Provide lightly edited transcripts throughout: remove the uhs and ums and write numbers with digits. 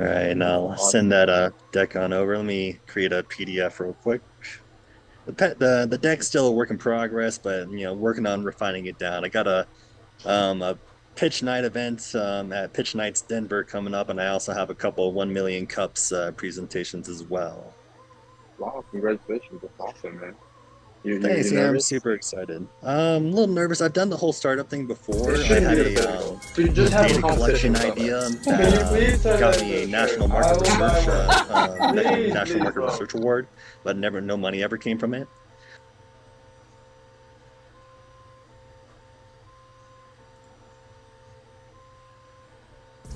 All right, now I'll send Awesome. that deck on over. Let me create a PDF real quick. The deck's still a work in progress, but working on refining it down. I got a pitch night event at Pitch Nights Denver coming up, and I also have a couple of 1 million cups presentations as well. Wow, congratulations. That's awesome, man. You Thanks. Yeah, I'm nervous? super excited. A little nervous. I've done the whole startup thing It before. I shouldn't had be this difficult. So you a just have a data conversation collection with somebody. idea that Can you please turn got that me into a a shirt? national market I will buy research one. Please, national please, market bro. research award, but never no money ever came from it.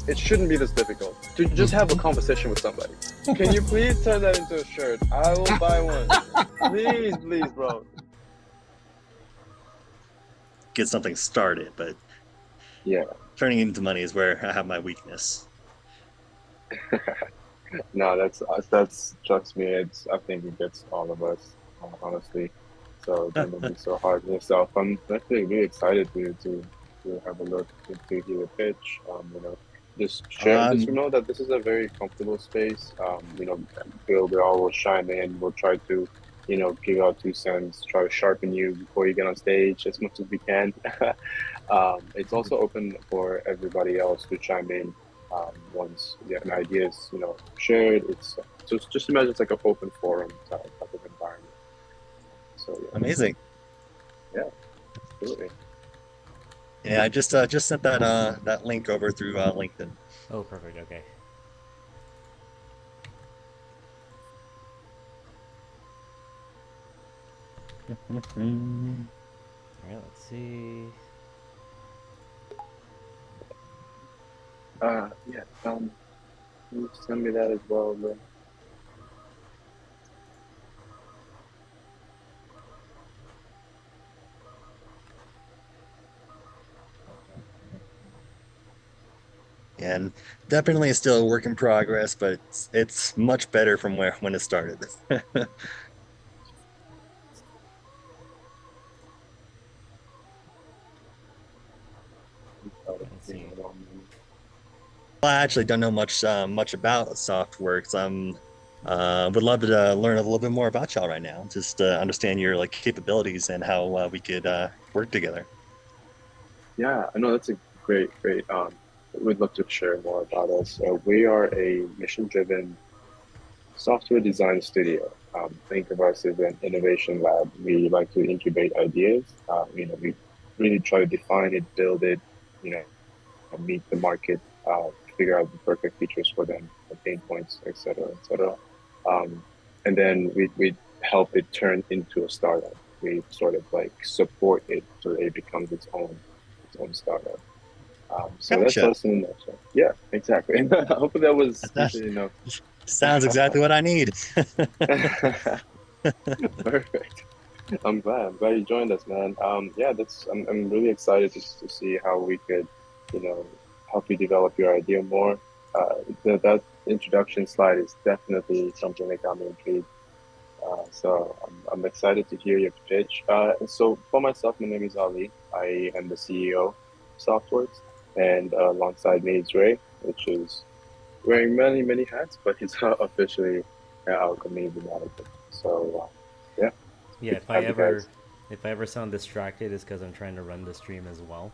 It shouldn't be this difficult. To just have a conversation with somebody. Can you please turn that into a shirt? I will buy one. Please, please, bro. Get something started, but Yeah. turning into money is where I have my weakness. No, that's trust me. It's I think it gets all of us, honestly. So don't be so hard on yourself. I'm actually really excited to have a look into hear a pitch. Just share. Just Um, know that this is a very comfortable space. Bill, we all will chime in. We'll try to, give our 2 cents. Try to sharpen you before you get on stage as much as we can. It's also open for everybody else to chime in once an idea is shared. It's just imagine it's like an open forum type of environment. So Amazing. yeah, absolutely. Yeah, I just sent that link over through LinkedIn. Oh, perfect. Okay. All right. Let's see. Yeah. You send me that as well, bro. And definitely still a work in progress, but it's much better from where when it started. Let's see. Well, I actually don't know much about Softwurx. I'm would love to learn a little bit more about y'all right now. Just understand your like capabilities and how we could work together. Yeah, I know that's a great. We'd love to share more about us. We are a mission-driven software design studio. Think of us as an innovation lab. We like to incubate ideas. We really try to define it, build it, you know, meet the market, figure out the perfect features for them, the pain points, etc., etc. Um, and then we help it turn into a startup. We sort of like support it so it becomes its own startup. So that's Gotcha. us in a nutshell. Yeah, exactly. Hopefully that was That sufficient enough. sounds exactly what I need. Perfect. I'm glad you joined us, man. Yeah, I'm really excited to see how we could, you know, help you develop your idea more. That introduction slide is definitely something that got me intrigued. So I'm excited to hear your pitch. So for myself, my name is Ali. I am the CEO of Softwurx, and alongside me is Ray, which is wearing many hats, but he's officially our community manager. So yeah, it's Yeah. good to have you guys. If I ever sound distracted, it's because I'm trying to run the stream as well.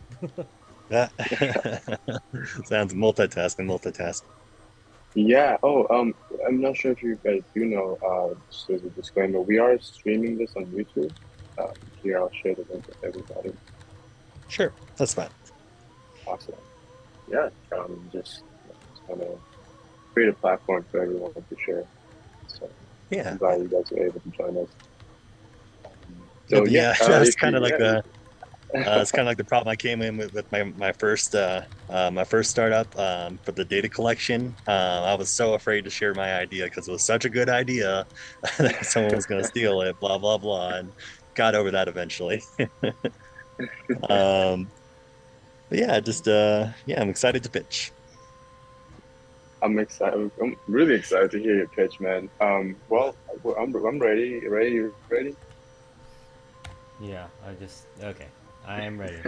That sounds multitasking. Yeah. Oh, I'm not sure if you guys do know. Just as a disclaimer, we are streaming this on YouTube. Here, I'll share the link with everybody. Sure, that's fine. Awesome. Yeah. Just want to create a platform for everyone to share. So I'm Yeah, glad yeah. you guys were able to join us. No, So but yeah, yeah, that's if kind of you like yeah. the it's kind of like the problem I came in with my first startup for the data collection. I was so afraid to share my idea because it was such a good idea that someone was going to steal it, blah blah blah, and got over that eventually. um, but yeah, just yeah, I'm excited to pitch. I'm excited. I'm really excited to hear your pitch, man. I'm ready. Ready? Yeah. I just okay. I am ready.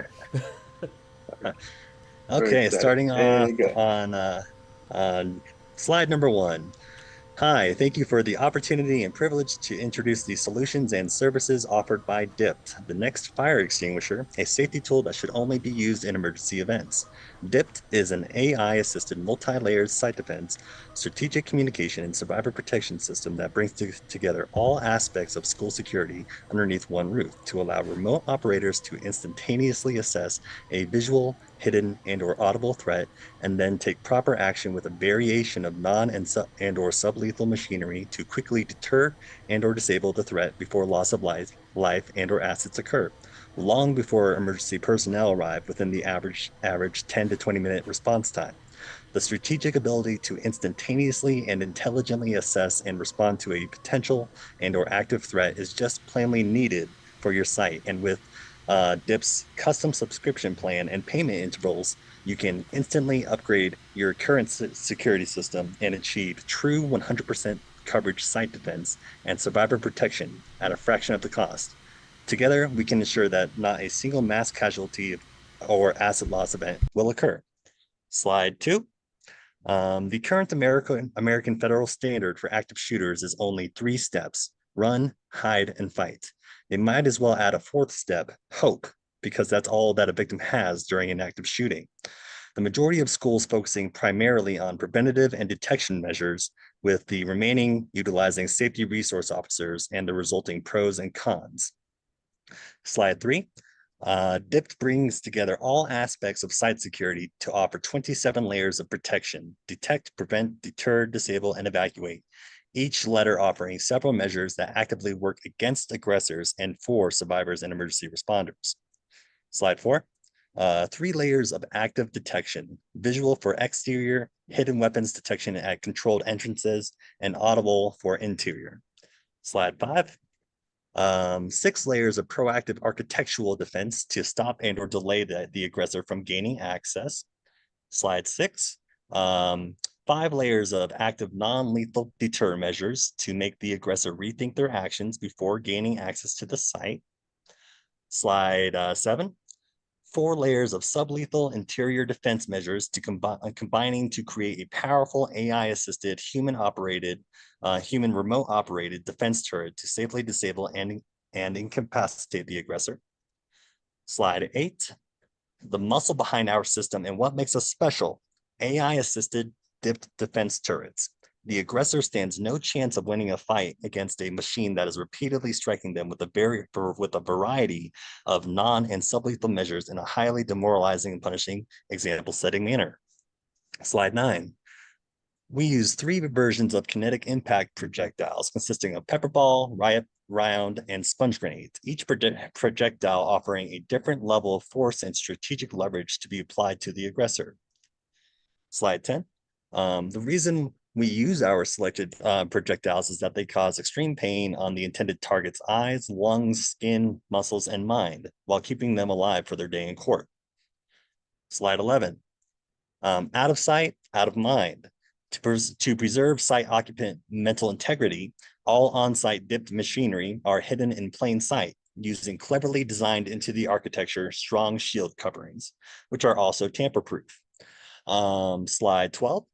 Okay, Perfect. starting off And go. on Slide number 1. Hi, thank you for the opportunity and privilege to introduce the solutions and services offered by DIPT, the next fire extinguisher, a safety tool that should only be used in emergency events. DIPT is an AI-assisted multi-layered site defense, strategic communication, and survivor protection system that brings together all aspects of school security underneath one roof to allow remote operators to instantaneously assess a visual, hidden, and/or audible threat and then take proper action with a variation of non and or sublethal machinery to quickly deter and or disable the threat before loss of life and or assets occur, long before emergency personnel arrive within the average 10 to 20-minute response time. The strategic ability to instantaneously and intelligently assess and respond to a potential and or active threat is just plainly needed for your site. And with DIP's custom subscription plan and payment intervals, you can instantly upgrade your current security system and achieve true 100% coverage site defense and survivor protection at a fraction of the cost. Together, we can ensure that not a single mass casualty or asset loss event will occur. Slide 2. The current American federal standard for active shooters is only 3 steps: run, hide, and fight. They might as well add a 4th step, hope, because that's all that a victim has during an active shooting. The majority of schools focusing primarily on preventative and detection measures, with the remaining utilizing safety resource officers and the resulting pros and cons. Slide 3. DIPT brings together all aspects of site security to offer 27 layers of protection: detect, prevent, deter, disable, and evacuate. Each letter offering several measures that actively work against aggressors and for survivors and emergency responders. Slide 4. 3 layers of active detection: visual for exterior, hidden weapons detection at controlled entrances, and audible for interior. Slide 5. 6 layers of proactive architectural defense to stop and or delay the aggressor from gaining access. Slide 6. 5 layers of active non-lethal deter measures to make the aggressor rethink their actions before gaining access to the site. Slide 7. 4 layers of sublethal interior defense measures to combining to create a powerful AI-assisted, human remote-operated defense turret to safely disable and incapacitate the aggressor. Slide 8. The muscle behind our system and what makes us special: AI-assisted dipped defense turrets. The aggressor stands no chance of winning a fight against a machine that is repeatedly striking them with a variety of non and sublethal measures in a highly demoralizing and punishing example-setting manner. Slide 9. We use 3 versions of kinetic impact projectiles consisting of pepper ball, riot round, and sponge grenades, each projectile offering a different level of force and strategic leverage to be applied to the aggressor. Slide 10. The reason we use our selected projectiles is that they cause extreme pain on the intended target's eyes, lungs, skin, muscles, and mind, while keeping them alive for their day in court. Slide 11. Out of sight, out of mind. To preserve site occupant mental integrity, all on-site dipped machinery are hidden in plain sight, using cleverly designed into the architecture strong shield coverings, which are also tamper-proof. Slide 12.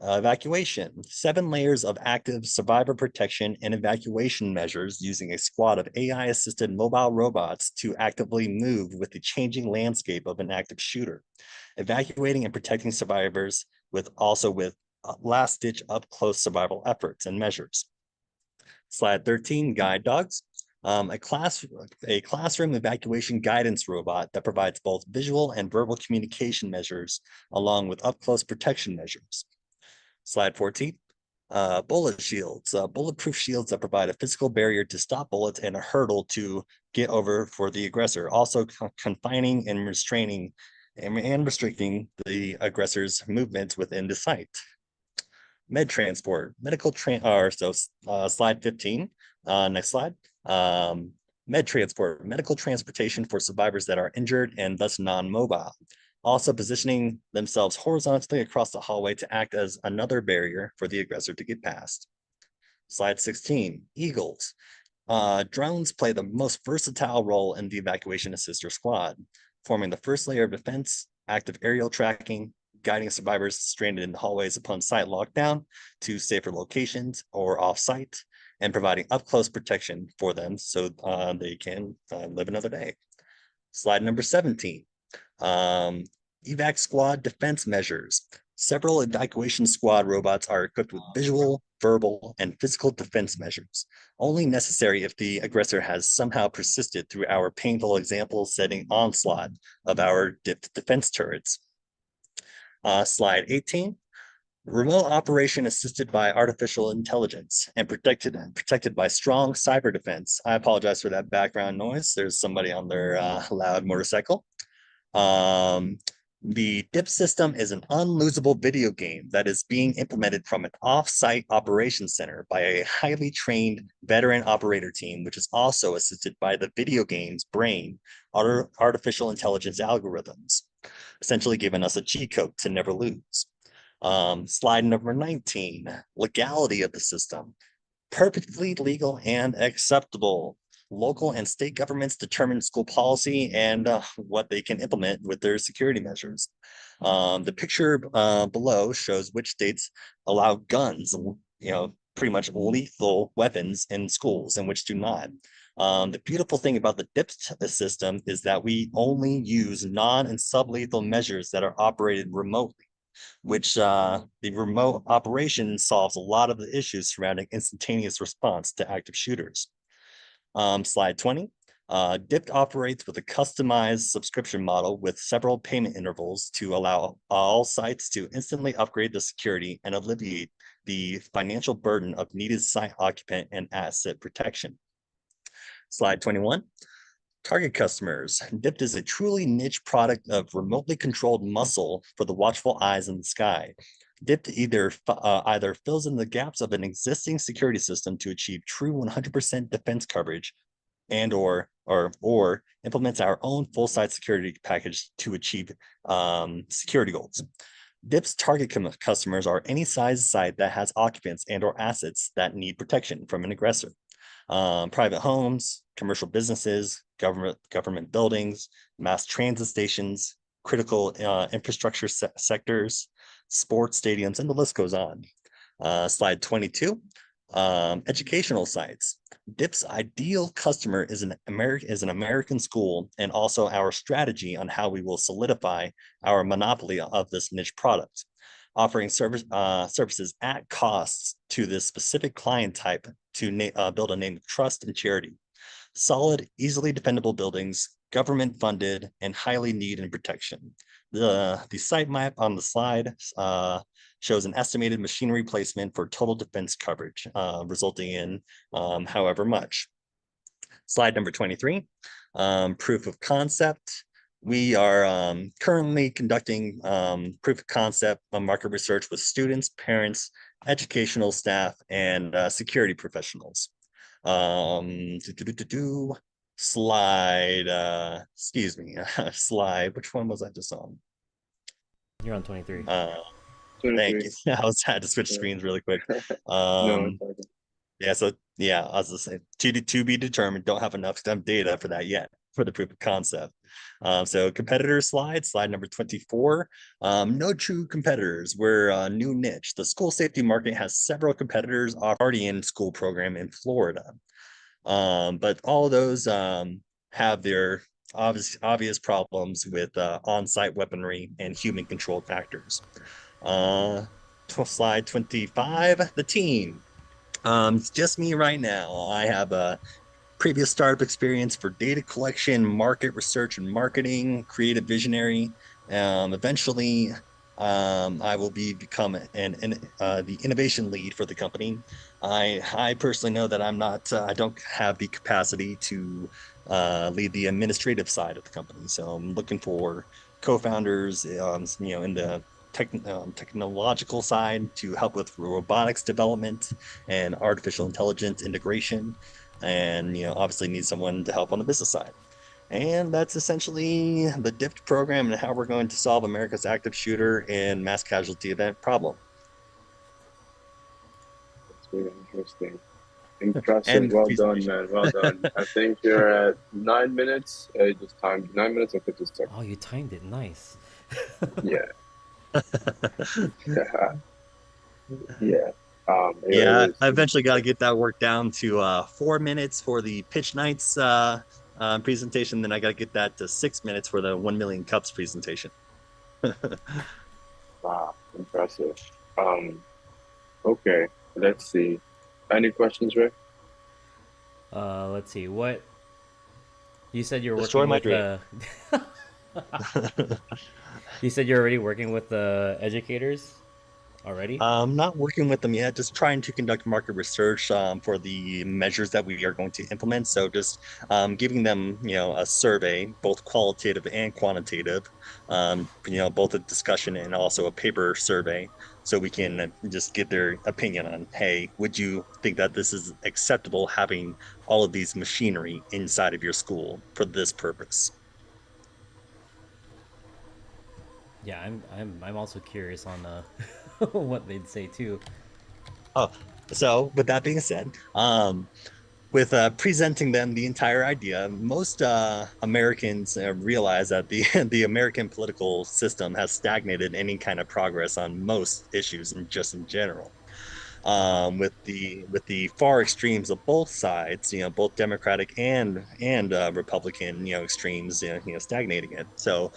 Evacuation: 7 layers of active survivor protection and evacuation measures using a squad of AI-assisted mobile robots to actively move with the changing landscape of an active shooter, evacuating and protecting survivors with last-ditch up-close survival efforts and measures. Slide 13, guide dogs. A classroom evacuation guidance robot that provides both visual and verbal communication measures along with up-close protection measures. Slide 14. Bullet shields, bulletproof shields that provide a physical barrier to stop bullets and a hurdle to get over for the aggressor, also confining and restraining and restricting the aggressor's movements within the site. Med transport, slide 15, next slide. Med transport, medical transportation for survivors that are injured and thus non-mobile, also positioning themselves horizontally across the hallway to act as another barrier for the aggressor to get past. Slide 16, Eagles. Drones play the most versatile role in the evacuation assister squad, forming the first layer of defense, active aerial tracking, guiding survivors stranded in hallways upon site lockdown to safer locations or off-site, and providing up-close protection for them so they can live another day. Slide number 17. Evac squad defense measures. Several evacuation squad robots are equipped with visual, verbal, and physical defense measures, only necessary if the aggressor has somehow persisted through our painful example-setting onslaught of our defense turrets. Slide 18. Remote operation assisted by artificial intelligence and protected by strong cyber defense. I apologize for that background noise. There's somebody on their loud motorcycle. The DIP system is an unlosable video game that is being implemented from an off-site operations center by a highly trained veteran operator team, which is also assisted by the video game's brain, artificial intelligence algorithms, essentially giving us a cheat code to never lose. Slide number 19, legality of the system. Perfectly legal and acceptable. Local and state governments determine school policy and what they can implement with their security measures. The picture below shows which states allow guns, pretty much lethal weapons in schools and which do not. The beautiful thing about the DIP system is that we only use non and sublethal measures that are operated remotely, which the remote operation solves a lot of the issues surrounding instantaneous response to active shooters. Slide 20. DIP operates with a customized subscription model with several payment intervals to allow all sites to instantly upgrade the security and alleviate the financial burden of needed site occupant and asset protection. Slide 21. Target customers. DIP is a truly niche product of remotely controlled muscle for the watchful eyes in the sky. DIP either fills in the gaps of an existing security system to achieve true 100% defense coverage and or implements our own full site security package to achieve security goals. DIP's target customers are any size site that has occupants and or assets that need protection from an aggressor. Private homes, commercial businesses, government buildings, mass transit stations, critical infrastructure sectors, sports stadiums, and the list goes on. Slide 22, educational sites. DIP's ideal customer is an American school, and also our strategy on how we will solidify our monopoly of this niche product, offering services at costs to this specific client type to build a name of trust and charity. Solid, easily defendable buildings, government funded, and highly need and protection. The site map on the slide shows an estimated machinery placement for total defense coverage, resulting in however much. Slide number 23, proof of concept. We are currently conducting proof of concept market research with students, parents, educational staff, and security professionals. Slide, excuse me, slide, which one was I just on? You're on 23. Thank you. I had to switch screens really quick. No, yeah, so yeah, I was just saying, to be determined, don't have enough STEM data for that yet, for the proof of concept. So competitor slide number 24. No true competitors. We're a new niche. The school safety market has several competitors already in school program in Florida. But all of those have their obvious problems with on-site weaponry and human-controlled factors. Slide 25, the team. It's just me right now. I have a previous startup experience for data collection, market research, and marketing, creative visionary. Eventually, I will become the innovation lead for the company. I personally know that I don't have the capacity to lead the administrative side of the company. So I'm looking for co-founders, in the technological side to help with robotics development and artificial intelligence integration, and obviously need someone to help on the business side. And that's essentially the DIP program and how we're going to solve America's active shooter and mass casualty event problem. That's really interesting. Impressive. Well done, man. Well done. I think you're at 9 minutes. Just timed 9 minutes and 50 seconds. Oh, you timed it. Nice. Yeah. Yeah. It Yeah, was I eventually got to get that work down to 4 minutes for the pitch nights presentation. Then I got to get that to 6 minutes for the 1 million cups presentation. impressive. Um, okay, let's see. Any questions, Ray? Let's see. What you said you're Destroy working my with dream. the. You said you're already working with the educators already. Not working with them yet, just trying to conduct market research for the measures that we are going to implement. So just giving them, a survey, both qualitative and quantitative, both a discussion and also a paper survey, so we can just get their opinion on, hey, would you think that this is acceptable having all of these machinery inside of your school for this purpose? Yeah, I'm also curious on what they'd say too. Oh, so with that being said, with presenting them the entire idea, most Americans realize that the the American political system has stagnated any kind of progress on most issues and just in general. Uh huh. With the far extremes of both sides, both Democratic and Republican, extremes, stagnating it. So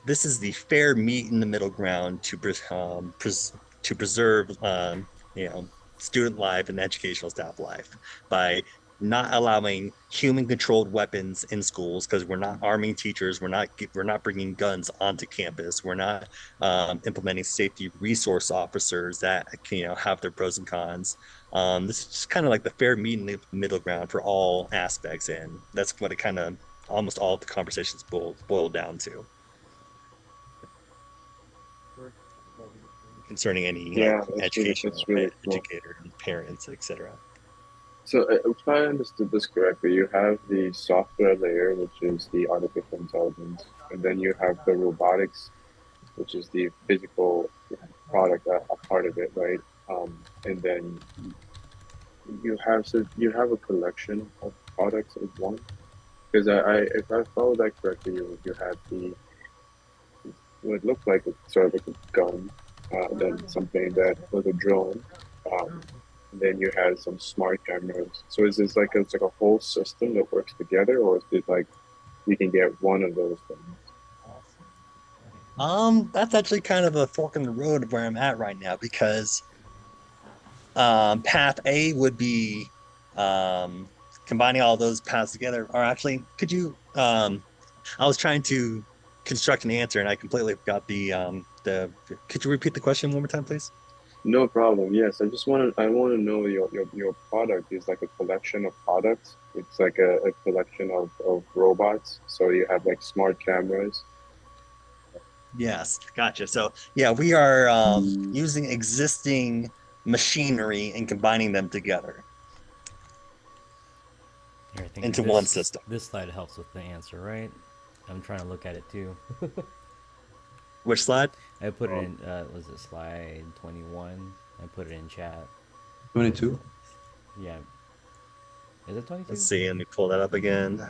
this is the fair meet in the middle ground to preserve, you know, student life and educational staff life by not allowing human controlled weapons in schools, because we're not arming teachers, we're not bringing guns onto campus, we're not implementing safety resource officers that can, have their pros and cons. This is just kind of like the fair meet in the middle ground for all aspects, and that's what it kind of almost all of the conversations boil down to concerning any Yeah, educational that's really cool. educator, parents, etc. So, if I understood this correctly, you have the software layer, which is the artificial intelligence, and then you have the robotics, which is the physical product, a part of it, right? And then you have a collection of products as one. Because if I follow that correctly, you had the what looked like a sort of like a gun, then something that was a drone, and then you had some smart cameras. So is this like it's like a whole system that works together, or is it like you can get one of those things? That's actually kind of a fork in the road of where I'm at right now, because path A would be um, combining all those paths together. Or actually, could you? I was trying to construct an answer and I completely forgot the. Could you repeat the question one more time, please? No problem. Yes, I want to know your product is like a collection of products. It's like a collection of robots. So you have like smart cameras. Yes, gotcha. So yeah, we are using existing machinery and combining them together Here, I think into one system. this slide helps with the answer, right? I'm trying to look at it too. Which slide? I put it Um, in. Was it slide 21? I put it in chat. 22. Yeah. Is it Let's 22? see. Let me pull that up again.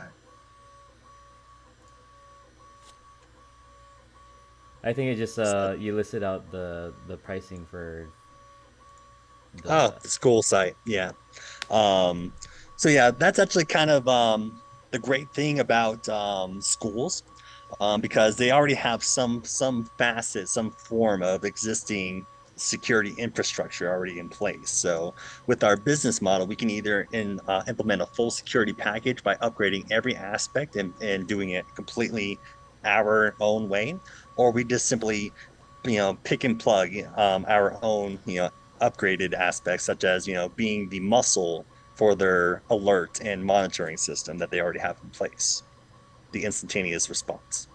I think it just you listed out the pricing for Oh, the. the school site. Yeah. Um, so yeah, that's actually kind of the great thing about schools, because they already have some facet, some form of existing security infrastructure already in place. So with our business model, we can either implement a full security package by upgrading every aspect and doing it completely our own way, or we just simply, pick and plug our own, upgraded aspects, such as, being the muscle for their alert and monitoring system that they already have in place, the instantaneous response.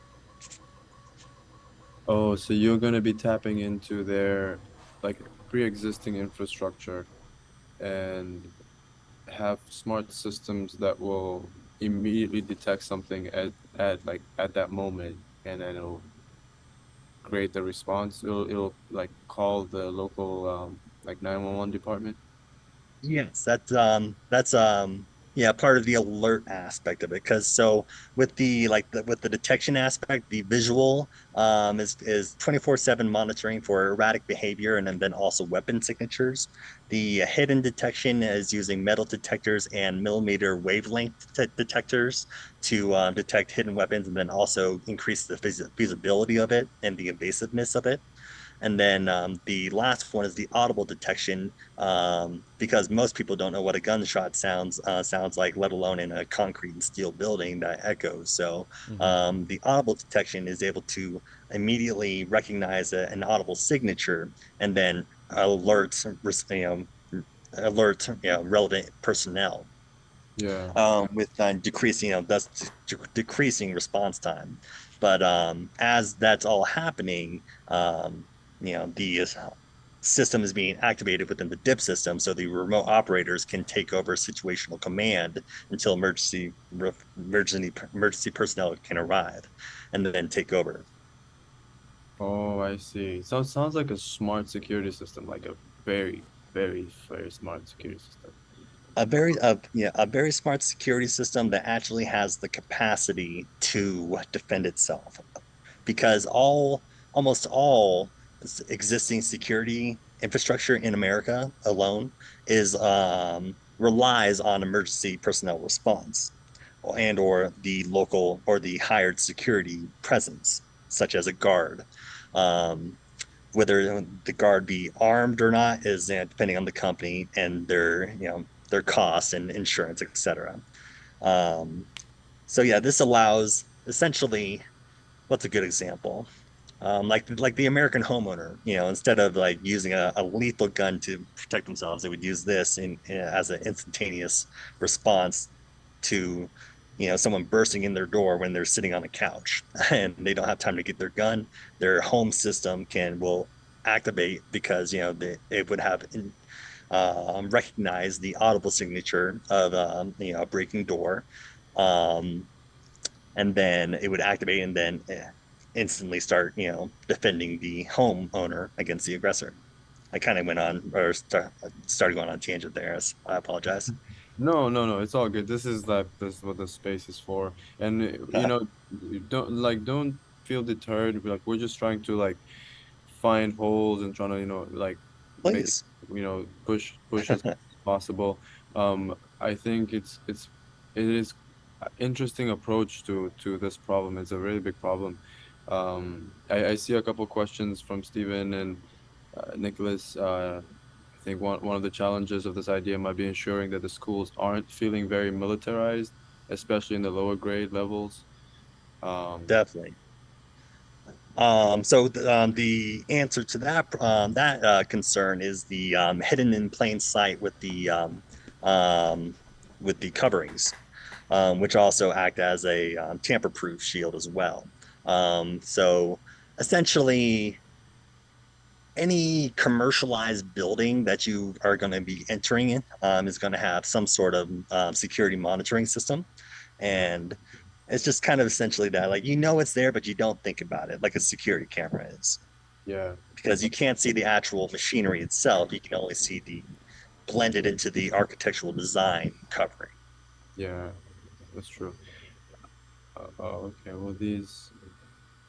Oh, so you're going to be tapping into their like pre-existing infrastructure and have smart systems that will immediately detect something at that moment, and then it'll create the response. It'll like call the local like 911 department. Yes, that's Yeah, part of the alert aspect of it. Because so with the with the detection aspect, the visual is 24/7 monitoring for erratic behavior and then also weapon signatures. The hidden detection is using metal detectors and millimeter wavelength detectors to detect hidden weapons and then also increase the visibility of it and the invasiveness of it. And then the last one is the audible detection, because most people don't know what a gunshot sounds like, let alone in a concrete and steel building that echoes. So Hmm. the audible detection is able to immediately recognize an audible signature and then alert, alert relevant personnel Yeah. with decreasing, thus decreasing response time. But as that's all happening, the system is being activated within the DIP system, so the remote operators can take over situational command until emergency personnel can arrive, and then take over. Oh, I see. So it sounds like a smart security system, like a very, very, very smart security system. A very smart security system that actually has the capacity to defend itself, because almost all existing security infrastructure in America alone is relies on emergency personnel response and or the local or the hired security presence, such as a guard. Um, Whether the guard be armed or not is depending on the company and their costs and insurance, etc. Um, so yeah, this allows essentially, what's a good example? Like the American homeowner, instead of like using a lethal gun to protect themselves, they would use this as an instantaneous response to, someone bursting in their door when they're sitting on a couch and they don't have time to get their gun. Their home system will activate because it would have recognized the audible signature of a breaking door. Um, and then it would activate and then instantly start defending the homeowner against the aggressor. I kind of went on or started going on a tangent there. So I apologize. No, no, no, it's all good. This is what the space is for. And you don't feel deterred. Like we're just trying to like find holes and trying to, like make Please. push as possible. I think it is an interesting approach to this problem. It's a really big problem. I see a couple questions from Stephen and Nicholas. I think one of the challenges of this idea might be ensuring that the schools aren't feeling very militarized, especially in the lower grade levels. Um, Definitely. The answer to that concern is the hidden in plain sight um, with the coverings, which also act as a tamper-proof shield as well. So essentially, any commercialized building that you are going to be entering in is going to have some sort of security monitoring system, and it's just kind of essentially that, like, it's there, but you don't think about it like a security camera is, yeah, because you can't see the actual machinery itself. You can only see the blended into the architectural design covering. yeah, that's true. Okay. Well, these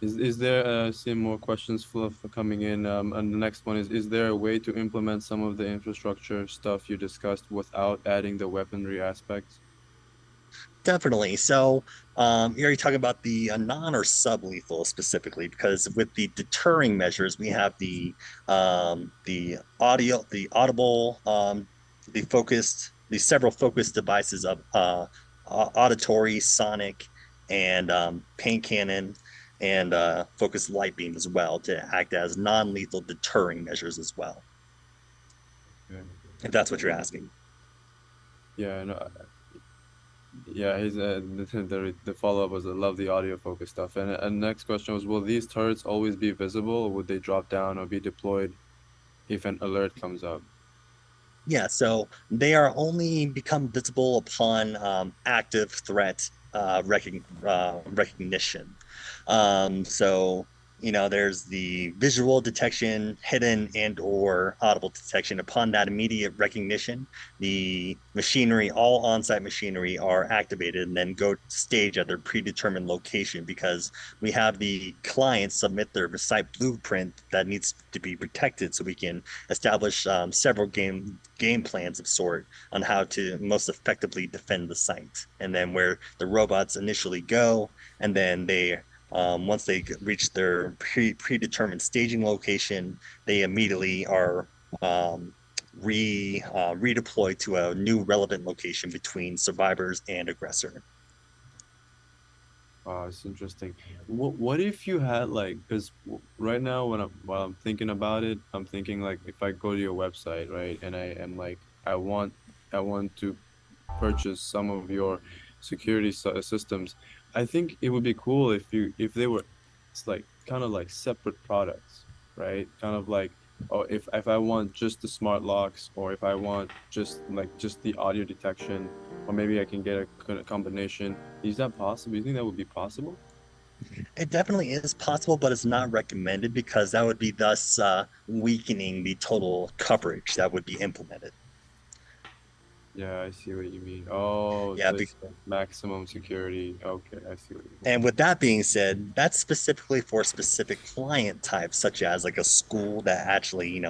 is there see more questions full of coming in. And the next one is there a way to implement some of the infrastructure stuff you discussed without adding the weaponry aspects? Definitely. So, you're already talking about the non or sub-lethal specifically, because with the deterring measures, we have the audible, the several focused devices of auditory, sonic, and paint cannon, and focused light beam as well to act as non-lethal deterring measures as well, Okay. if that's what you're asking. Yeah, no, yeah, he's the follow-up was I love the audio focus stuff. And next question was, will these turrets always be visible, or would they drop down or be deployed if an alert comes up? Yeah, so they are only become visible upon active threat recognition. So there's the visual detection, hidden and or audible detection. Upon that immediate recognition, the machinery, all on-site machinery are activated and then go stage at their predetermined location because we have the clients submit their site blueprint that needs to be protected so we can establish several game plans of sort on how to most effectively defend the site. And then where the robots initially go, and then once they reach their predetermined staging location, they immediately are redeployed to a new relevant location between survivors and aggressor. It's interesting. What if you had like, because right now while I'm thinking about it, I'm thinking like if I go to your website, right, and I am like I want to purchase some of your security systems. I think it would be cool if they were, it's like kind of like separate products, right? Kind of like, oh, if I want just the smart locks, or if I want just the audio detection, or maybe I can get a combination. Is that possible? You think that would be possible? It definitely is possible, but it's not recommended because that would be thus weakening the total coverage that would be implemented. Yeah, I see what you mean. Oh, Yeah, so it's like maximum security. Okay, I see what you mean. and with that being said, that's specifically for specific client types, such as like a school that actually,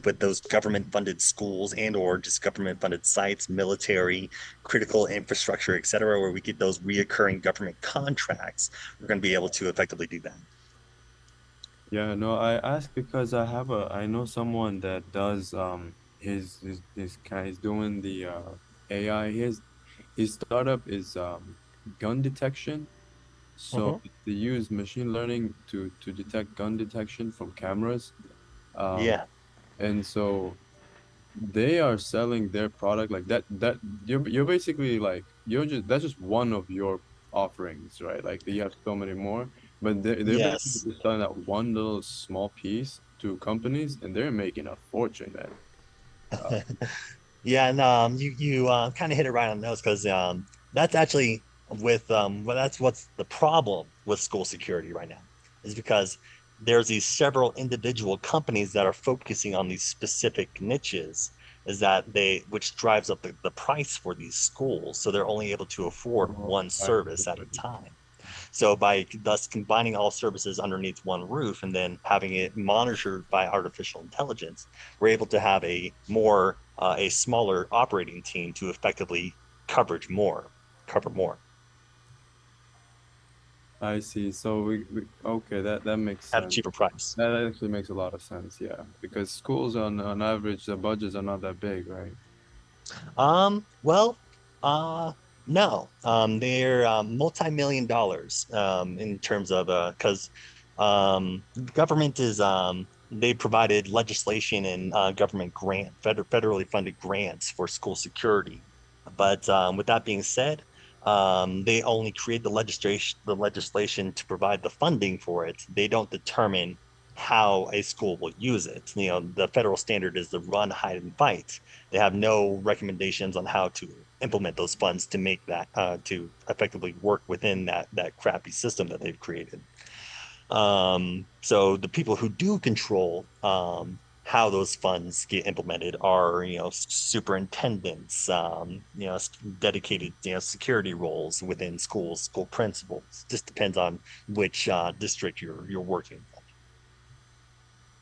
with those government funded schools and or just government funded sites, military, critical infrastructure, et cetera, where we get those reoccurring government contracts, we're going to be able to effectively do that. Yeah, no, I ask because I know someone that does he's doing the AI. His startup is gun detection. So Mhm. they use machine learning to detect gun detection from cameras. Um, Yeah. and so they are selling their product like that you're basically like you're just that's just one of your offerings, right? Like you have so many more, but they're basically Yes. just selling that one little small piece to companies, and they're making a fortune, man. uh, Yeah, and you kind of hit it right on the nose because that's actually well, that's what's the problem with school security right now is because there's these several individual companies that are focusing on these specific niches, is that which drives up the price for these schools, so they're only able to afford oh, one I service at a time. So by thus combining all services underneath one roof and then having it monitored by artificial intelligence, we're able to have a smaller operating team to effectively cover more I see. So we okay, that makes at a sense. cheaper price. That actually makes a lot of sense, yeah, because schools on average the budgets are not that big, right? Well, no, they're multi-million dollars in terms of because government is they provided legislation and government federally funded grants for school security. But with that being said, they only create the legislation to provide the funding for it. They don't determine how a school will use it. The federal standard is the run, hide, and fight. They have no recommendations on how to implement those funds to make that to effectively work within that crappy system that they've created. So the people who do control how those funds get implemented are superintendents, dedicated security roles within schools, school principals. Just depends on which district you're working.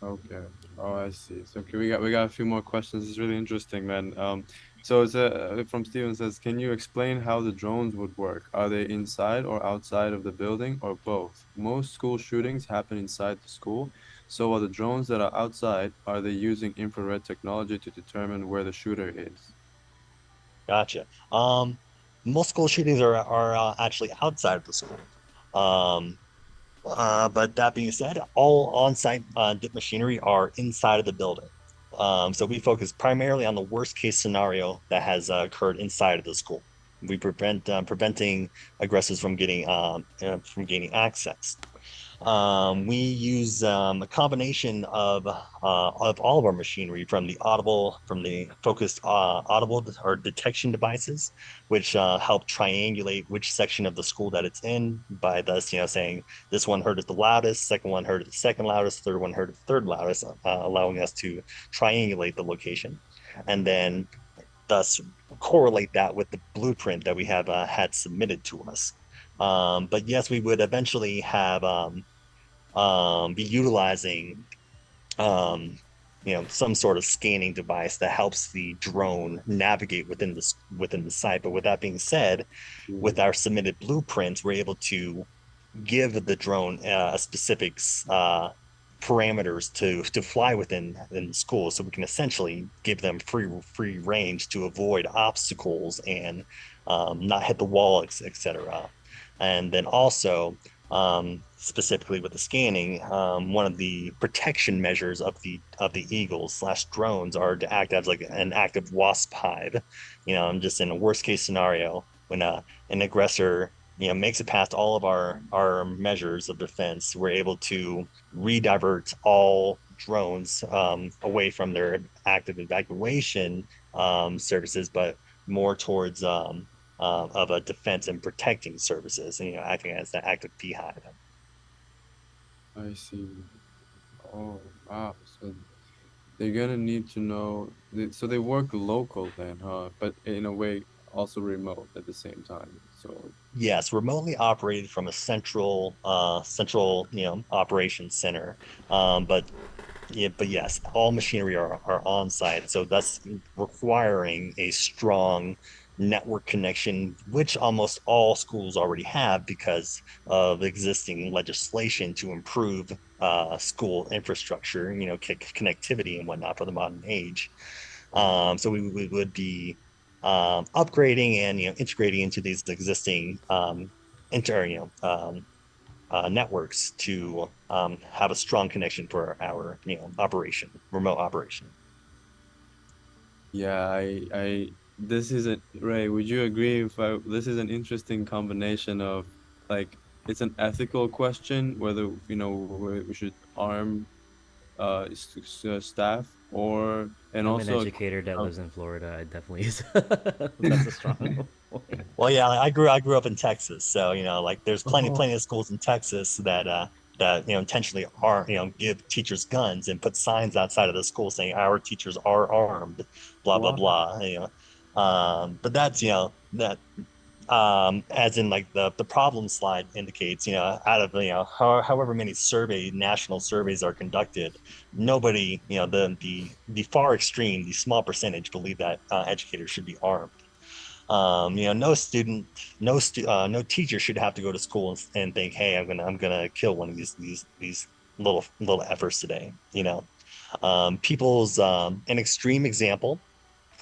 Okay. Oh, I see. So okay, we got a few more questions. It's really interesting, man. So it's from Steven says, can you explain how the drones would work? Are they inside or outside of the building, or both? Most school shootings happen inside the school. So are the drones that are outside, are they using infrared technology to determine where the shooter is? Gotcha. Most school shootings are actually outside of the school. Um, but that being said, all on-site dip machinery are inside of the building. So we focus primarily on the worst case scenario that has occurred inside of the school. We preventing aggressors from getting gaining access. We use a combination of all of our machinery, from the focused audible or detection devices, which help triangulate which section of the school that it's in, by thus, saying this one heard it the loudest, second one heard it the second loudest, third one heard it the third loudest, allowing us to triangulate the location, and then thus correlate that with the blueprint that we have had submitted to us. But yes, we would eventually have be utilizing um, some sort of scanning device that helps the drone navigate within the site. But with that being said, with our submitted blueprints, we're able to give the drone specific parameters to fly within in the school, so we can essentially give them free range to avoid obstacles and not hit the wall, etc. And then also, specifically with the scanning, one of the protection measures of the eagles slash drones are to act as like an active wasp hive. Just in a worst case scenario, when an aggressor makes it past all of our measures of defense, we're able to redivert all drones away from their active evacuation services, but more towards of a defense and protecting services, and acting as the active beehive. I see. Oh, wow. So they're gonna need to know. So they work local then, huh? But in a way, also remote at the same time. So Yes, remotely operated from a central operations center. But yeah, but yes, all machinery are on site, so that's requiring a strong network connection, which almost all schools already have because of existing legislation to improve school infrastructure, connectivity and whatnot for the modern age. So we would be upgrading and integrating into these existing inter networks to have a strong connection for our remote operation. yeah, this is a Ray. Would you agree if this is an interesting combination of like it's an ethical question whether we should arm staff or and I'm an also a educator question that of lives in Florida. I definitely that's a strong point. Well, yeah, I grew up in Texas, so like there's oh plenty of schools in Texas that intentionally are give teachers guns and put signs outside of the school saying our teachers are armed, blah blah wow. blah. But that's that as in like the problem slide indicates, out of however many national surveys are conducted, nobody, the far extreme, the small percentage believe that educators should be armed. No student, no teacher should have to go to school and think, hey, I'm gonna kill one of these little efforts today. People's an extreme example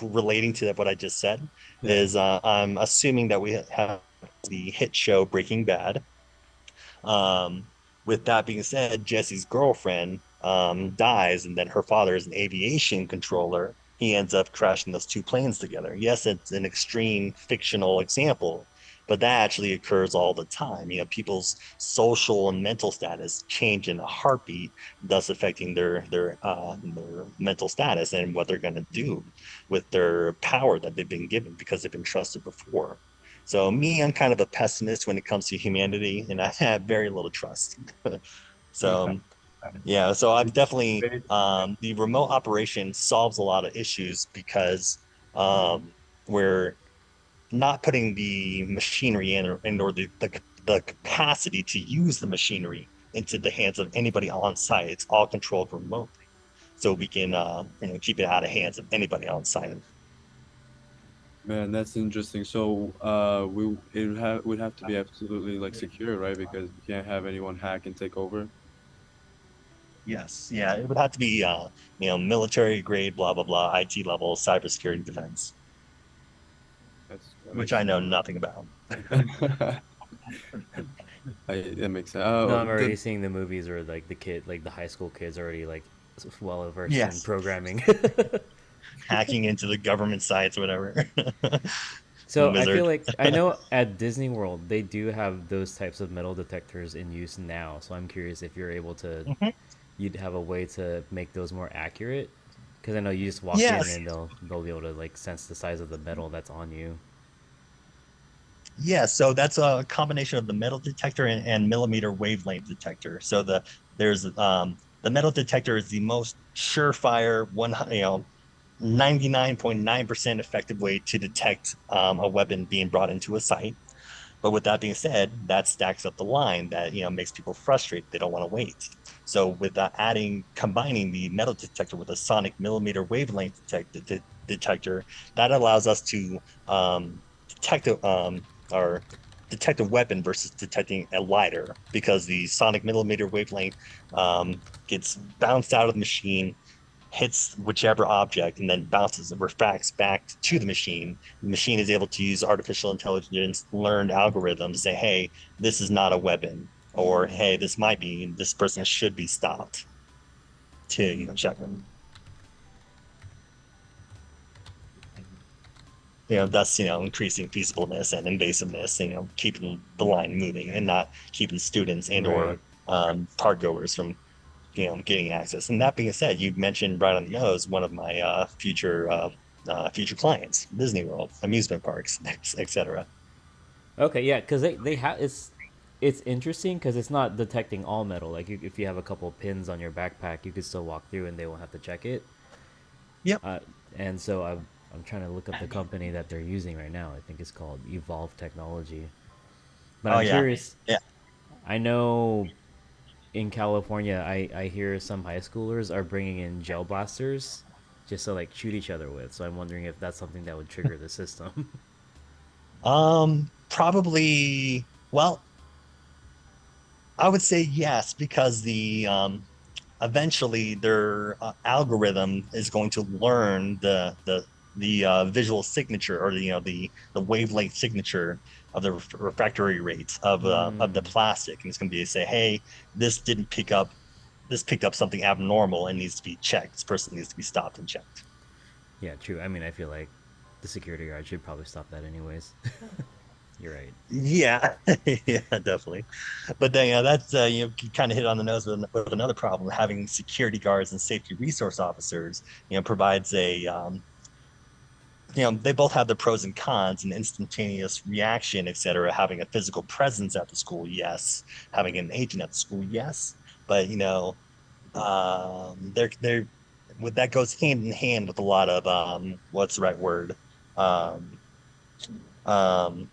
relating to what I just said Yeah. is I'm assuming that we have the hit show Breaking Bad. Um, with that being said, Jesse's girlfriend dies, and then her father is an aviation controller. He ends up crashing those two planes together. Yes, it's an extreme fictional example, but that actually occurs all the time. People's social and mental status change in a heartbeat, thus affecting their mental status and what they're going to do with their power that they've been given because they've been trusted before. So me, I'm kind of a pessimist when it comes to humanity, and I have very little trust. So yeah, so I've definitely the remote operation solves a lot of issues because we're not putting the machinery or the capacity to use the machinery into the hands of anybody on site. It's all controlled remotely, so we can keep it out of hands of anybody on site. Man, that's interesting. So, would have to be absolutely like secure, right? Because you can't have anyone hack and take over. Yes, yeah, it would have to be military grade, blah blah blah, IT level cybersecurity defense, That which makes I know nothing about. that makes sense. No, I'm Oh, already seeing the movies where like the high school kids already like well versed in Yes, programming. hacking into the government sites, whatever. So I feel wizard. like I know at Disney World they do have those types of metal detectors in use now. So I'm curious if you're able to, Mhm. you'd have a way to make those more accurate. Because I know you just walk in Yes. and they'll be able to like sense the size of the metal that's on you. Yeah, so that's a combination of the metal detector and millimeter wavelength detector. So there's the metal detector is the most surefire 99.9% effective way to detect a weapon being brought into a site. But with that being said, that stacks up the line that makes people frustrated. They don't want to wait. So with combining the metal detector with a sonic millimeter wavelength detector, that allows us to detect or detect a weapon versus detecting a lighter because the sonic millimeter wavelength gets bounced out of the machine, hits whichever object, and then bounces and refracts back to the machine. The machine is able to use artificial intelligence learned algorithms to say, hey, this is not a weapon, or hey, this might be, this person should be stopped to check them. Thus increasing feasibleness and invasiveness, keeping the line moving and not keeping students and or Right. park goers from getting access. And that being said, you mentioned right on the nose one of my future clients, Disney World, amusement parks, etc. Okay, yeah, because they have it's interesting because it's not detecting all metal. Like if you have a couple pins on your backpack, you could still walk through and they won't have to check it. Yep. Uh, and so I'm trying to look up the company that they're using right now. I think it's called Evolve Technology. But Oh I'm yeah. curious. Yeah. I know in California, I hear some high schoolers are bringing in gel blasters just to like shoot each other with. So I'm wondering if that's something that would trigger the system. Probably. Well, I would say yes because the eventually their algorithm is going to learn the visual signature or the wavelength signature of the refractory rates of the Hmm. plastic, and it's going to be say, hey, this didn't pick up this picked up something abnormal and needs to be checked. This person needs to be stopped and checked. Yeah, true. I mean, I feel like the security guard should probably stop that anyways. You're right. Yeah, yeah, definitely. But then that's you kind of hit on the nose with another problem. Having security guards and safety resource officers, provides they both have their pros and cons, an instantaneous reaction, et cetera. Having a physical presence at the school, yes. Having an agent at the school, yes. But they're with that goes hand in hand with a lot of what's the right word? Um,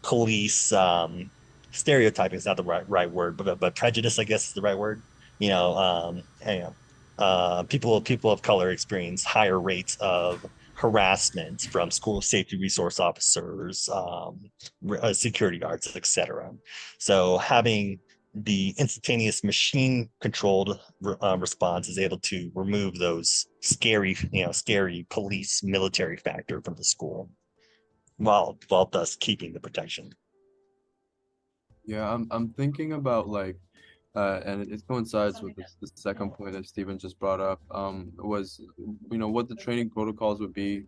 Police stereotyping is not the right word, but prejudice, I guess, is the right word. People of color experience higher rates of harassment from school safety resource officers, security guards, etc. So having the instantaneous machine controlled response is able to remove those scary police military factor from the school while thus keeping the protection. Yeah, I'm thinking about like, and it coincides with the second point that Stephen just brought up. Was what the training protocols would be,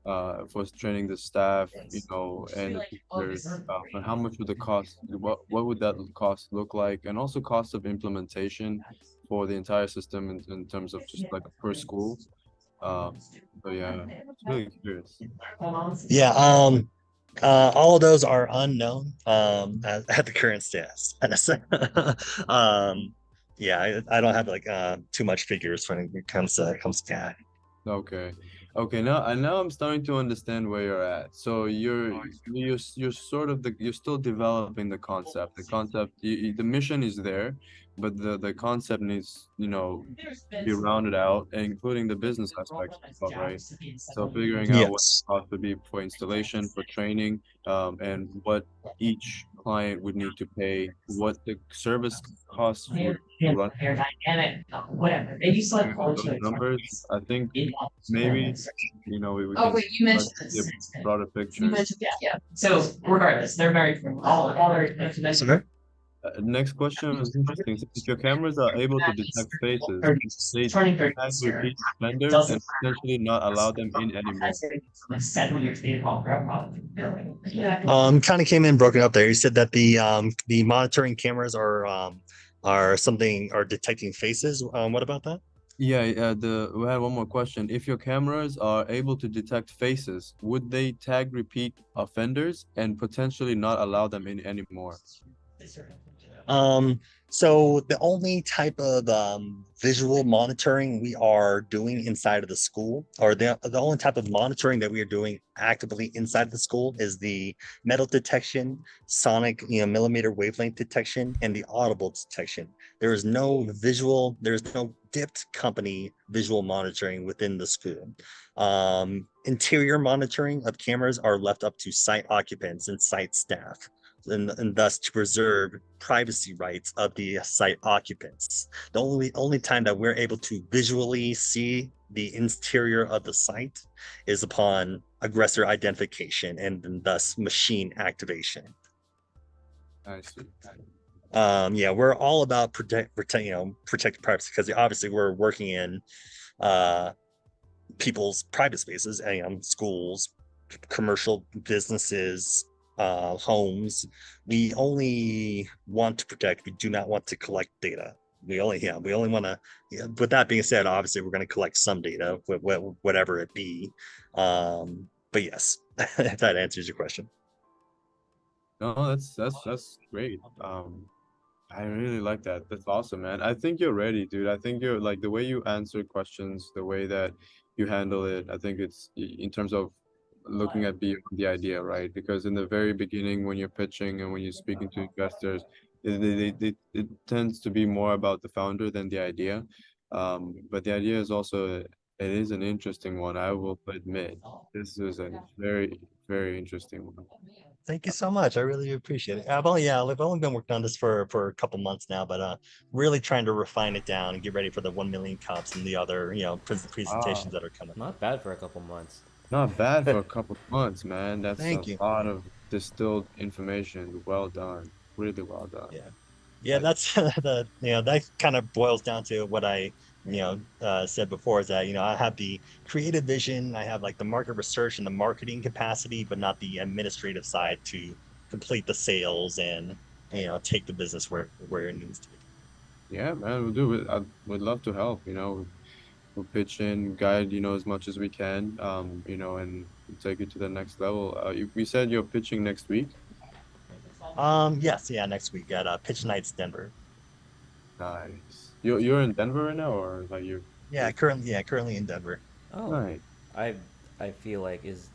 for training the staff, and the teachers, and how much would the cost, what would that cost look like, and also cost of implementation for the entire system in terms of just like per school. Um, so yeah, it's really curious. Yeah, all of those are unknown at the current status. Yeah, I don't have like too much figures when it comes to that. Okay. Okay, now I'm starting to understand where you're at. So you're sort of you're still developing the concept. The concept, the mission is there, but the concept needs, be rounded out, including the business aspects as well, right? So figuring out what Yes. the cost would be for installation, for training, and what each client would need to pay, what the service costs would run those numbers. I think maybe, we can start to see a broader picture. Sorry? next question was interesting. So if your cameras are able to detect faces, they tag repeat offenders and potentially not allow them in anymore. Kind of came in broken up there. You said that the monitoring cameras are something are detecting faces. What about that? Yeah, we had one more question. If your cameras are able to detect faces, would they tag repeat offenders and potentially not allow them in anymore? Um, so the only type of visual monitoring we are doing inside of the school, or the only type of monitoring that we are doing actively inside the school, is the metal detection, sonic, millimeter wavelength detection, and the audible detection. There's no dipped company visual monitoring within the school. Interior monitoring of cameras are left up to site occupants and site staff, and thus to preserve privacy rights of the site occupants. The only time that we're able to visually see the interior of the site is upon aggressor identification and thus machine activation. I see. Yeah, we're all about protect privacy, because obviously we're working in uh, people's private spaces, schools, commercial businesses, homes. We only want to protect. We do not want to collect data. We only want to. Yeah, with that being said, obviously we're going to collect some data, whatever it be. But yes, if that answers your question. No, that's great. I really like that. That's awesome, man. I think you're ready, dude. I think you're like the way you answer questions, the way that you handle it. I think it's in terms of looking at beyond the idea, right? Because in the very beginning, when you're pitching and when you're speaking to investors, it tends to be more about the founder than the idea. But the idea is also, it is an interesting one, I will admit. This is a very, very interesting one. Thank you so much. I really appreciate it. I've only been working on this for a couple months now, but really trying to refine it down and get ready for the 1 million cups and the other presentations Wow. that are coming. Not bad for a couple months. Not bad for a couple of months, man. That's a Thank you. lot of distilled information. Well done. Really well done. Yeah. Yeah, I, that's that kind of boils down to what I said before, is that I have the creative vision, I have like the market research and the marketing capacity, but not the administrative side to complete the sales and take the business where it needs to be. yeah, man, we'll do it. I would love to help, we'll pitch in, guide, as much as we can, and take it to the next level. We said you're pitching next week. Yes, yeah, next week at Pitch Nights Denver. Nice. You're in Denver right now, or like you're Currently in Denver. Oh, nice. I I feel like is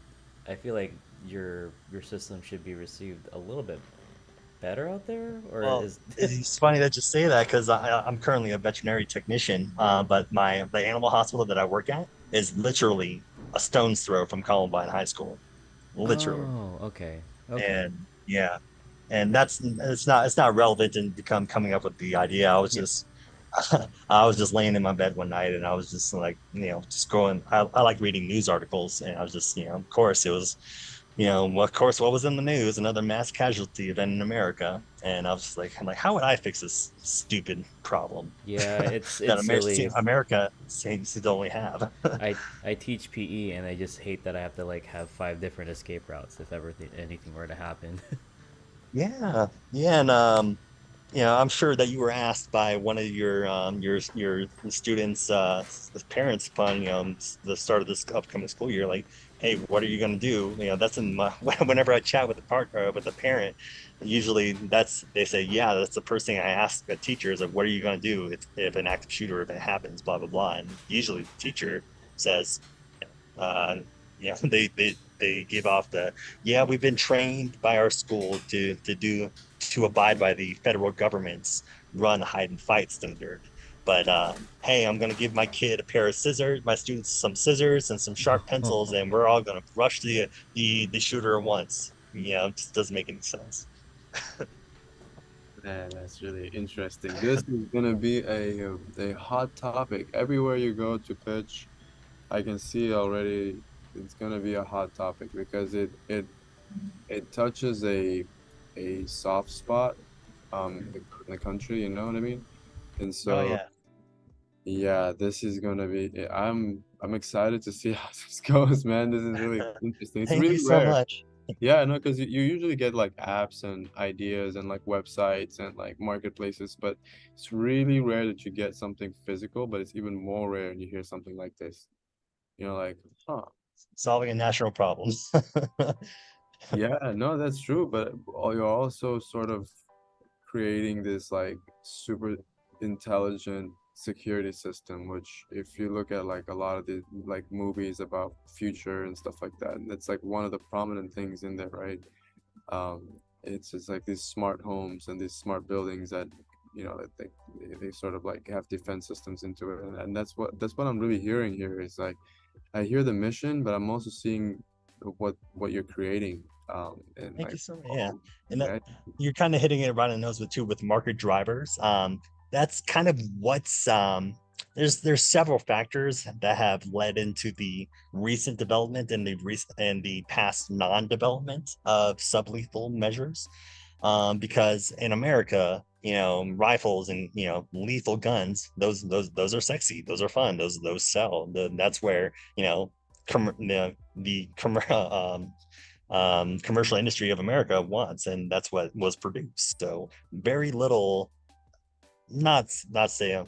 I feel like your system should be received a little bit better out there, or Well, is it's funny that you say that, because I'm currently a veterinary technician, but the animal hospital that I work at is literally a stone's throw from Columbine High School, literally. Oh, okay. Okay. And yeah, and it's not relevant in become coming up with the idea. I was just laying in my bed one night, and I was just like, just going. I like reading news articles, and I was just, of course it was, of course, what was in the news? Another mass casualty event in America. And I'm like, how would I fix this stupid problem Yeah, that it's silly. America seems to only have? I teach PE and I just hate that I have to like have 5 different escape routes if ever anything were to happen. Yeah, yeah, and I'm sure that you were asked by one of your students' parents upon the start of this upcoming school year, like, hey, what are you going to do? That's in my whenever I chat with the partner with a parent, usually they say, yeah, that's the first thing I ask a teacher is like, what are you going to do if an active shooter event happens, blah blah blah, and usually the teacher says, uh, they give off the, yeah, we've been trained by our school to abide by the federal government's run, hide, and fight standard. But hey, I'm gonna give my kid a pair of scissors, my students some scissors and some sharp pencils, and we're all gonna rush the shooter at once. It just doesn't make any sense. Man, that's really interesting. This is gonna be a hot topic everywhere you go to pitch. I can see already it's gonna be a hot topic because it touches a soft spot in the country, you know what I mean? And Oh so yeah. yeah, this is gonna be I'm excited to see how this goes, man. This is really interesting. It's Thank you really so rare. much. Yeah, no, because you usually get like apps and ideas and like websites and like marketplaces, but it's really rare that you get something physical, but it's even more rare when you hear something like this. You know, like, huh. Solving a national problem. Yeah, no, that's true, but you're also sort of creating this like super intelligent security system, which if you look at like a lot of the like movies about future and stuff like that, and it's like one of the prominent things in there, right? Um, it's just like these smart homes and these smart buildings that that they sort of like have defense systems into it, and that's what I'm really hearing here is like I hear the mission, but I'm also seeing what you're creating, and Thank like you so much. Yeah, and that yeah. you're kind of hitting it right on the nose with too with market drivers. That's kind of what's there's several factors that have led into the recent development and the past non-development of sublethal measures. Because in America, rifles and lethal guns, those are sexy, those are fun, those sell. That's where commercial industry of America wants, and that's what was produced. So very little, not say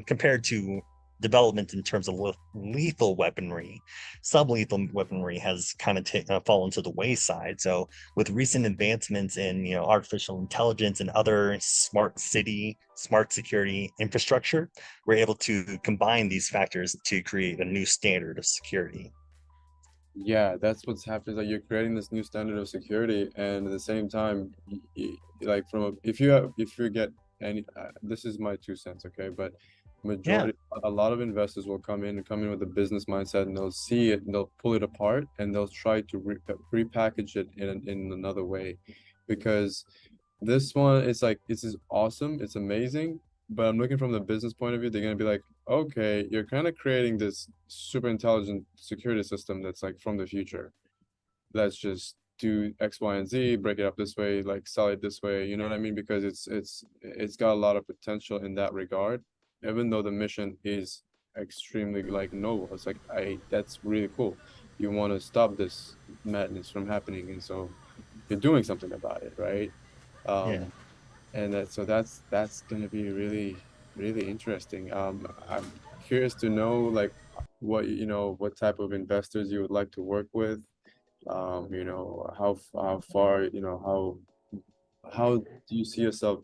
compared to development in terms of lethal weaponry, sublethal weaponry has kind of fallen to the wayside. So with recent advancements in artificial intelligence and other smart city, smart security infrastructure, we're able to combine these factors to create a new standard of security. Yeah, that's what's happening. Like you're creating this new standard of security, and at the same time, like if you get any, this is my 2 cents, okay? But Yeah, majority, a lot of investors will come in with a business mindset, and they'll see it, and they'll pull it apart, and they'll try to repackage it in another way, because this one is like this is awesome, it's amazing, but I'm looking from the business point of view. They're gonna be like, okay, you're kind of creating this super intelligent security system that's like from the future. Let's just do X, Y, and Z, break it up this way, like sell it this way. You know what I mean? Because it's got a lot of potential in that regard, even though the mission is extremely like noble. It's like that's really cool. You want to stop this madness from happening, and so you're doing something about it, right? yeah. Um, and that's gonna be really interesting. I'm curious to know like what type of investors you would like to work with. How far, how do you see yourself,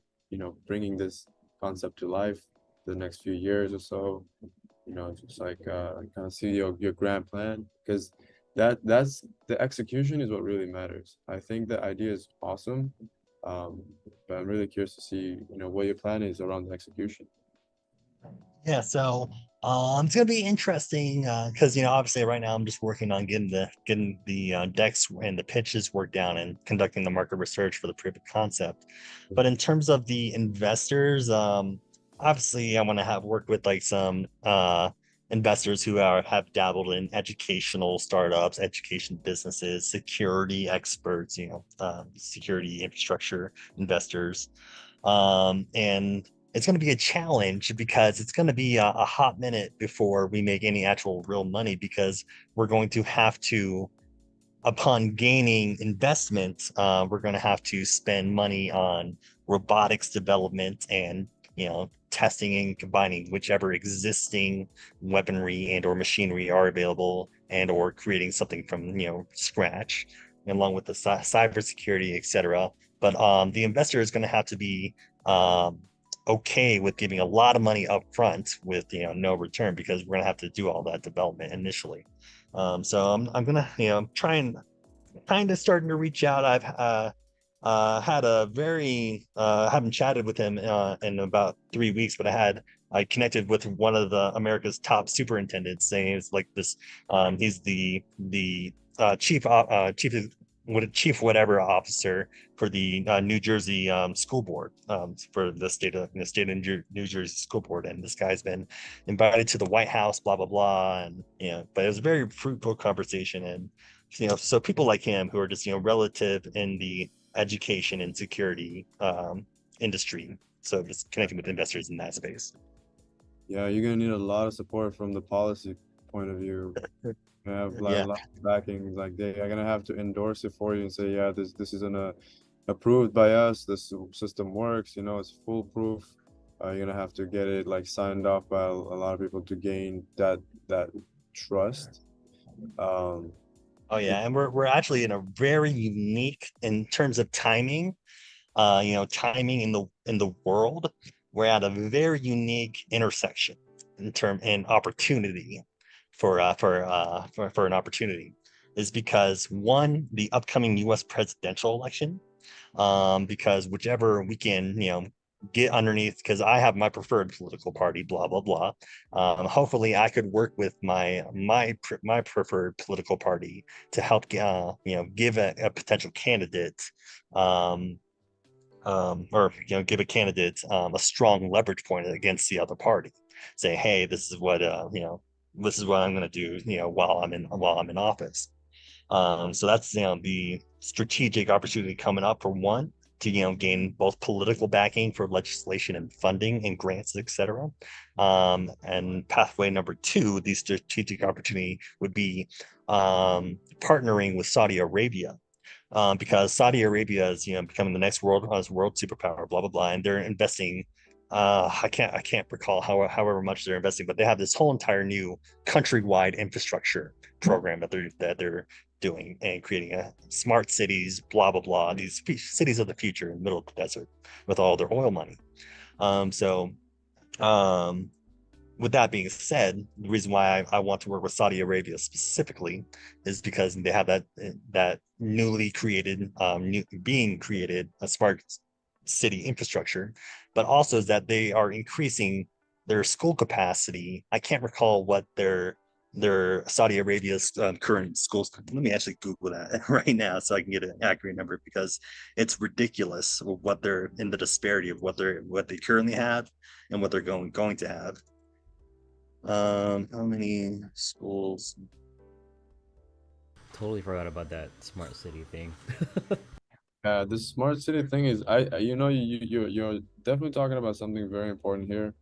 bringing this concept to life the next few years or so? Just like kind of see your grand plan, because that's the execution is what really matters. I think the idea is awesome, um, but I'm really curious to see, what your plan is around the execution. Yeah, so it's gonna be interesting because obviously right now I'm just working on getting the decks and the pitches worked down and conducting the market research for the proof of concept. But in terms of the investors, obviously I want to have worked with like some investors who have dabbled in educational startups, education businesses, security experts, security infrastructure investors, and it's going to be a challenge because it's going to be a hot minute before we make any actual real money because we're going to have to, upon gaining investment, we're going to have to spend money on robotics development and testing and combining whichever existing weaponry and or machinery are available and or creating something from scratch along with the cybersecurity, etc. But the investor is going to have to be um, okay with giving a lot of money up front with no return because we're going to have to do all that development initially. So I'm gonna try and kind of starting to reach out. I've had a very haven't chatted with him in about 3 weeks, but I connected with one of the America's top superintendents, saying it's like this. He's the chief whatever officer for the New Jersey school board, for the state of New Jersey school board, and this guy's been invited to the White House, blah blah blah, and but it was a very fruitful conversation, and so people like him who are just relative in the education and security industry. So just connecting with investors in that space. Yeah, you're gonna need a lot of support from the policy point of view. You have like a Yeah. lot of backing. Like they are gonna have to endorse it for you and say, yeah, this isn't approved by us. This system works. You know, it's foolproof. You're gonna have to get it like signed off by a lot of people to gain that trust. Um, Oh yeah, and we're actually in a very unique in terms of timing. Timing in the world. We're at a very unique intersection in opportunity for an opportunity is because one, the upcoming U.S. presidential election, because whichever we can, get underneath, because I have my preferred political party, blah blah blah. Hopefully, I could work with my preferred political party to help, give a potential candidate, or give a candidate a strong leverage point against the other party. Say, hey, this is what I'm going to do, while I'm in office. So that's the strategic opportunity coming up for one to gain both political backing for legislation and funding and grants, etc. And pathway number two, the strategic opportunity would be partnering with Saudi Arabia, because Saudi Arabia is becoming the next world superpower, blah blah blah, and they're investing. I can't recall however much they're investing, but they have this whole entire new countrywide infrastructure program that they're doing and creating a smart cities, blah blah blah. These cities of the future in the middle of the desert with all their oil money. So um, with that being said, the reason why I want to work with Saudi Arabia specifically is because they have that newly created, being created a smart city infrastructure, but also is that they are increasing their school capacity. I can't recall what their Saudi Arabia's current schools. Let me actually Google that right now so I can get an accurate number, because it's ridiculous what they're in the disparity of what they currently have and what they're going to have. How many schools? Totally forgot about that smart city thing. the smart city thing is, you're definitely talking about something very important here.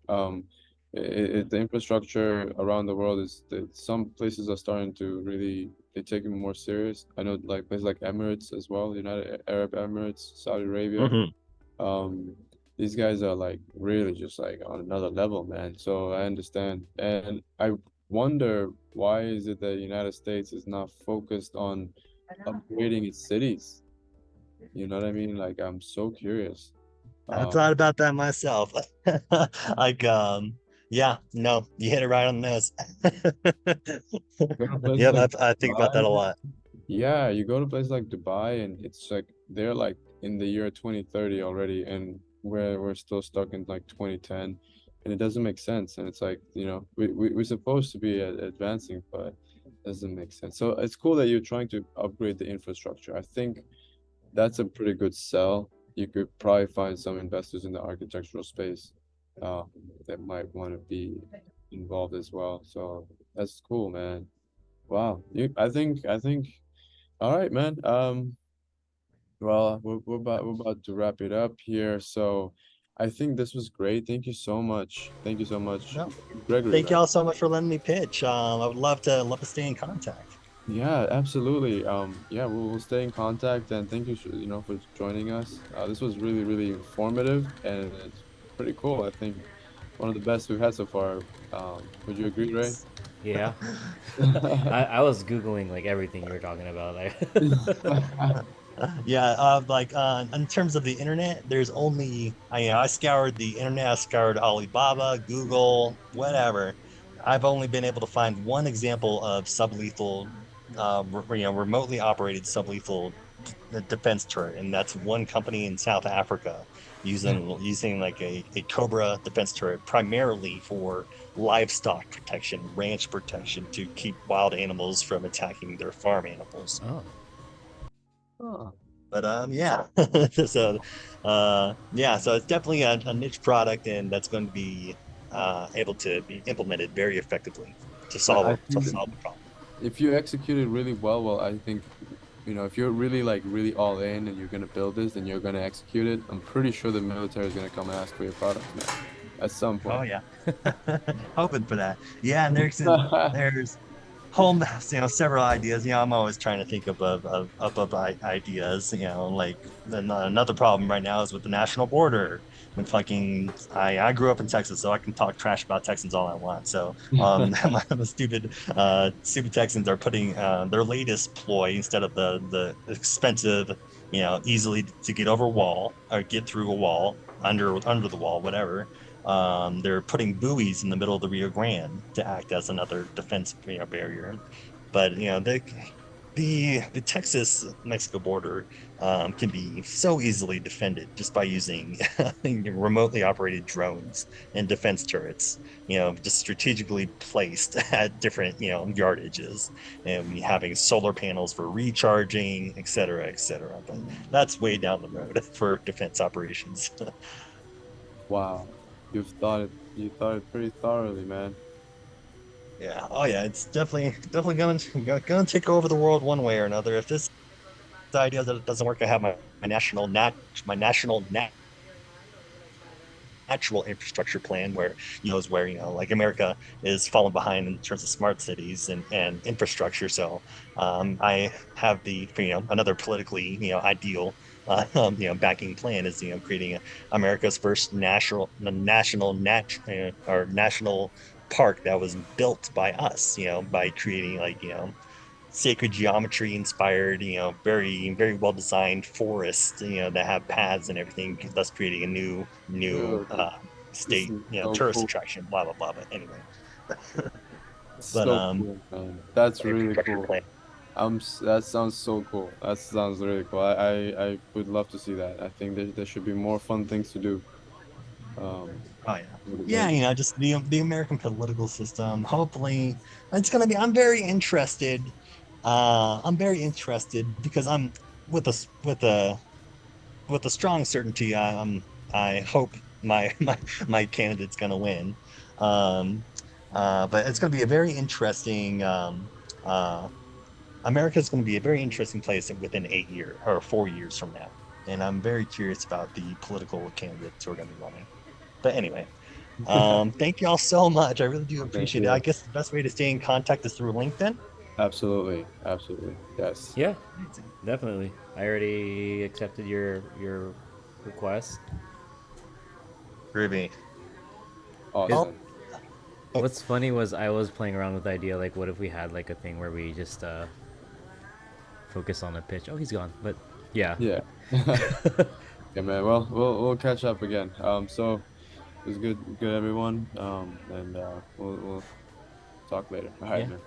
The infrastructure around the world is that some places are starting to really they take it more serious. I know like places like Emirates as well, United Arab Emirates, Saudi Arabia. Mhm. Um, these guys are like really just like on another level, man. So I understand, and I wonder why is it that the United States is not focused on upgrading its cities? You know what I mean? Like I'm so curious. I Um, thought about that myself. Like, yeah, no, you hit it right on the nose. go to places Yep, like I think about that Dubai. a lot. Yeah, you go to places like Dubai, and it's like they're like in the year 2030 already, and we're still stuck in like 2010, and it doesn't make sense. And it's like, we're supposed to be advancing, but it doesn't make sense. So it's cool that you're trying to upgrade the infrastructure. I think that's a pretty good sell. You could probably find some investors in the architectural space uh, that might want to be involved as well. So that's cool, man. Wow. I think all right, man. Well, we're about to wrap it up here. So I think this was great. Thank you so much. Thank you so much, No, Gregory, thank right? y'all so much for letting me pitch. I would love to stay in contact. Yeah, absolutely. Yeah, we'll stay in contact, and thank you, for joining us. This was really, really informative, and it's pretty cool. I think one of the best we've had so far. Would you agree, Ray? Thanks. Yeah. I was Googling like everything you were talking about. Like Yeah, like in terms of the internet, there's only I scoured the internet, I scoured Alibaba, Google, whatever. I've only been able to find one example of sublethal, remotely operated sublethal defense turret, and that's one company in South Africa using like a Cobra defense turret primarily for livestock protection, ranch protection to keep wild animals from attacking their farm animals. oh, But yeah. So yeah, so it's definitely a niche product, and that's going to be able to be implemented very effectively to I solve think the problem. if you execute it really well, I think if you're really like really all in and you're gonna build this and you're gonna execute it, I'm pretty sure the military is gonna come and ask for your product, man, at some Oh point. yeah, hoping for that. Yeah, and there's home, several ideas. I'm always trying to think of ideas. Like then another problem right now is with the national border. When fucking I grew up in Texas, so I can talk trash about Texans all I want. So the stupid Texans are putting their latest ploy instead of the expensive, easily to get over wall or get through a wall under the wall, whatever. They're putting buoys in the middle of the Rio Grande to act as another defense, barrier. But the Texas Mexico border can be so easily defended just by using remotely operated drones and defense turrets. Just strategically placed at different yardages, and having solar panels for recharging, et cetera, et cetera. But that's way down the road for defense operations. Wow, you thought it pretty thoroughly, man. Yeah. Oh yeah. It's definitely going to take over the world one way or another. If this idea that doesn't work, I have my national natural infrastructure plan where is where like America is falling behind in terms of smart cities and infrastructure. So I have the another politically ideal backing plan is creating America's first national park that was built by us, by creating like sacred geometry inspired, very, very well designed forests, that have paths and everything, thus creating a new Dude, this state, is so tourist cool. attraction, blah blah blah. But anyway, but So cool, man. That's really infrastructure cool. plan. That sounds so cool. That sounds really cool. I would love to see that. I think there should be more fun things to do. Um, Oh yeah. Yeah, like, just the American political system. Hopefully, it's gonna be. I'm very interested because I'm with a strong certainty. I hope my candidate's gonna win. Um, but it's gonna be a very interesting. America's going to be a very interesting place within 8 years or 4 years from now, and I'm very curious about the political candidates who are going to be running. But anyway, thank y'all so much. I really do thank appreciate it. I you. guess the best way to stay in contact is through LinkedIn. Absolutely, absolutely. Yes. Yeah, definitely. I already accepted your request. Ruby. Oh, Awesome. What's funny was I was playing around with the idea like, what if we had like a thing where we just focus on the pitch? Oh, he's gone. But yeah, Yeah. Yeah, man. Well, we'll catch up again. So it was good everyone. And we'll talk later. All right, yeah. man.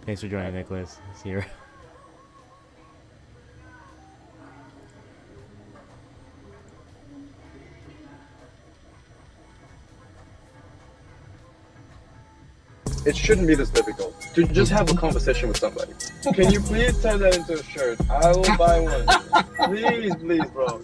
Thanks for All joining, right. Nicholas. See you. It shouldn't be this difficult to just have a conversation with somebody. Can you please turn that into a shirt? I will buy one. Please, please, bro.